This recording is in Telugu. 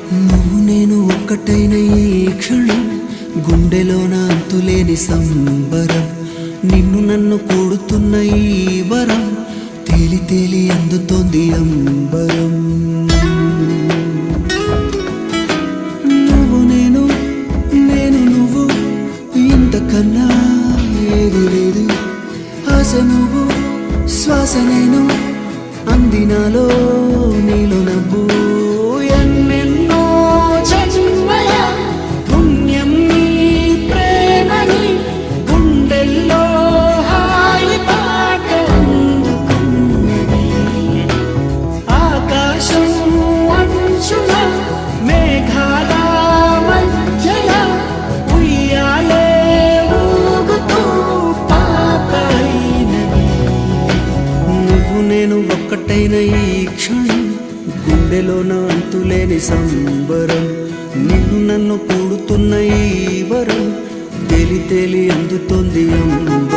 నువ్వు నేను ఒక్కటైన ఈ క్షణం గుండెలోన అంతులేని సంబరం నిన్ను నన్ను కూడుతున్న ఈ వరం తేలి తేలి అందుతోంది అంబరం నువ్వు నేను నేను నువ్వు ఇంతకన్నా ఏది లేదు ఆశ నువ్వు శ్వాస నేను అందినాలో నీలో నవ్వు ఎన్నెన్నో జన్మల పుణ్యం నీ ప్రేమని గుండెల్లో హాయి పాట అందుకున్నది ఆకాశం అంచుల మేఘాల మధ్యల ఉయ్యాలే ఊగుతూ పాపైనది నువ్వు నేను ఒక్కటైన ఈ క్షణం గుండెలోన అంతులేని సంబరం నిన్ను నన్ను కూడుతున్న ఈ వరం తేలి తేలి అందుతోంది అంబరం